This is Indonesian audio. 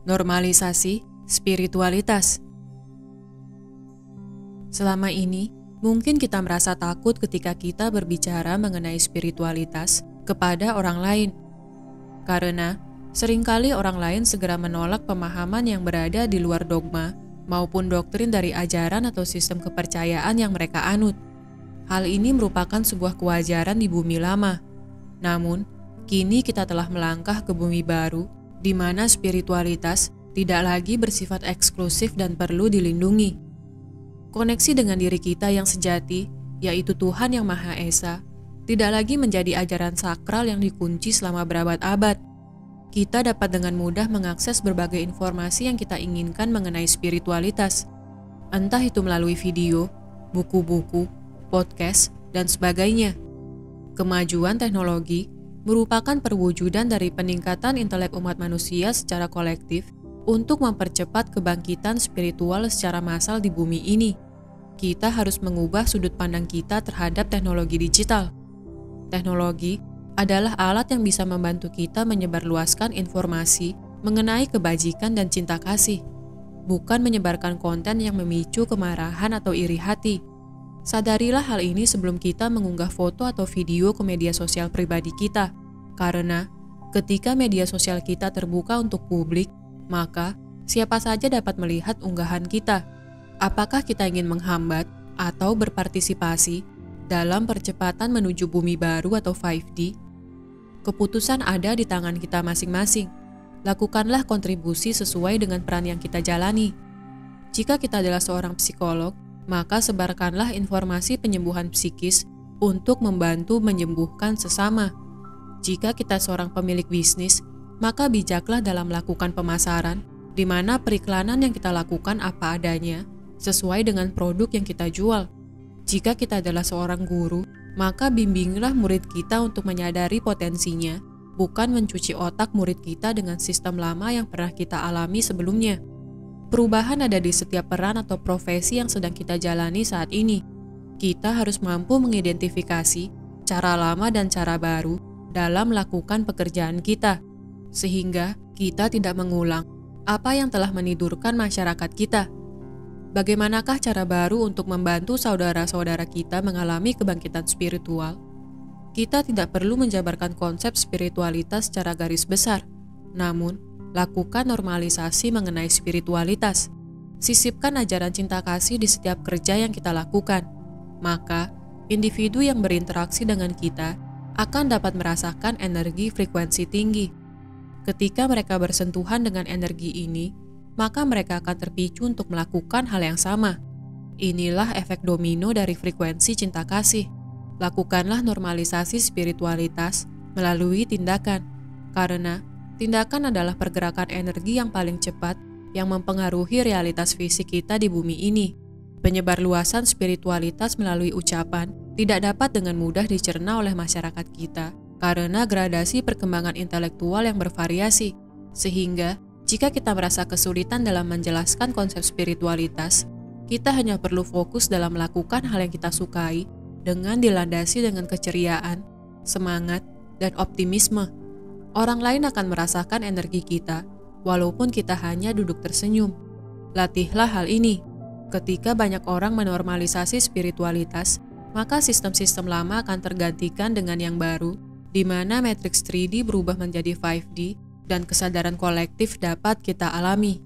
Normalisasi spiritualitas. Selama ini, mungkin kita merasa takut ketika kita berbicara mengenai spiritualitas kepada orang lain. Karena seringkali orang lain segera menolak pemahaman yang berada di luar dogma maupun doktrin dari ajaran atau sistem kepercayaan yang mereka anut. Hal ini merupakan sebuah kewajaran di bumi lama. Namun, kini kita telah melangkah ke bumi baru di mana spiritualitas tidak lagi bersifat eksklusif dan perlu dilindungi. Koneksi dengan diri kita yang sejati, yaitu Tuhan Yang Maha Esa, tidak lagi menjadi ajaran sakral yang dikunci selama berabad-abad. Kita dapat dengan mudah mengakses berbagai informasi yang kita inginkan mengenai spiritualitas, entah itu melalui video, buku-buku, podcast, dan sebagainya. Kemajuan teknologi merupakan perwujudan dari peningkatan intelek umat manusia secara kolektif untuk mempercepat kebangkitan spiritual secara massal di bumi ini. Kita harus mengubah sudut pandang kita terhadap teknologi digital. Teknologi adalah alat yang bisa membantu kita menyebarluaskan informasi mengenai kebajikan dan cinta kasih, bukan menyebarkan konten yang memicu kemarahan atau iri hati. Sadarilah hal ini sebelum kita mengunggah foto atau video ke media sosial pribadi kita, karena ketika media sosial kita terbuka untuk publik, maka siapa saja dapat melihat unggahan kita. Apakah kita ingin menghambat atau berpartisipasi dalam percepatan menuju bumi baru atau 5D? Keputusan ada di tangan kita masing-masing. Lakukanlah kontribusi sesuai dengan peran yang kita jalani. Jika kita adalah seorang psikolog, maka sebarkanlah informasi penyembuhan psikis untuk membantu menyembuhkan sesama. Jika kita seorang pemilik bisnis, maka bijaklah dalam melakukan pemasaran, di mana periklanan yang kita lakukan apa adanya, sesuai dengan produk yang kita jual. Jika kita adalah seorang guru, maka bimbinglah murid kita untuk menyadari potensinya, bukan mencuci otak murid kita dengan sistem lama yang pernah kita alami sebelumnya. Perubahan ada di setiap peran atau profesi yang sedang kita jalani saat ini. Kita harus mampu mengidentifikasi cara lama dan cara baru dalam melakukan pekerjaan kita, sehingga kita tidak mengulang apa yang telah menidurkan masyarakat kita. Bagaimanakah cara baru untuk membantu saudara-saudara kita mengalami kebangkitan spiritual? Kita tidak perlu menjabarkan konsep spiritualitas secara garis besar, namun lakukan normalisasi mengenai spiritualitas. Sisipkan ajaran cinta kasih di setiap kerja yang kita lakukan. Maka, individu yang berinteraksi dengan kita akan dapat merasakan energi frekuensi tinggi. Ketika mereka bersentuhan dengan energi ini, maka mereka akan terpicu untuk melakukan hal yang sama. Inilah efek domino dari frekuensi cinta kasih. Lakukanlah normalisasi spiritualitas melalui tindakan, karena tindakan adalah pergerakan energi yang paling cepat yang mempengaruhi realitas fisik kita di bumi ini. Penyebarluasan spiritualitas melalui ucapan tidak dapat dengan mudah dicerna oleh masyarakat kita karena gradasi perkembangan intelektual yang bervariasi, sehingga jika kita merasa kesulitan dalam menjelaskan konsep spiritualitas, kita hanya perlu fokus dalam melakukan hal yang kita sukai dengan dilandasi dengan keceriaan, semangat, dan optimisme. Orang lain akan merasakan energi kita, walaupun kita hanya duduk tersenyum. Latihlah hal ini. Ketika banyak orang menormalisasi spiritualitas, maka sistem-sistem lama akan tergantikan dengan yang baru, di mana matriks 3D berubah menjadi 5D, dan kesadaran kolektif dapat kita alami.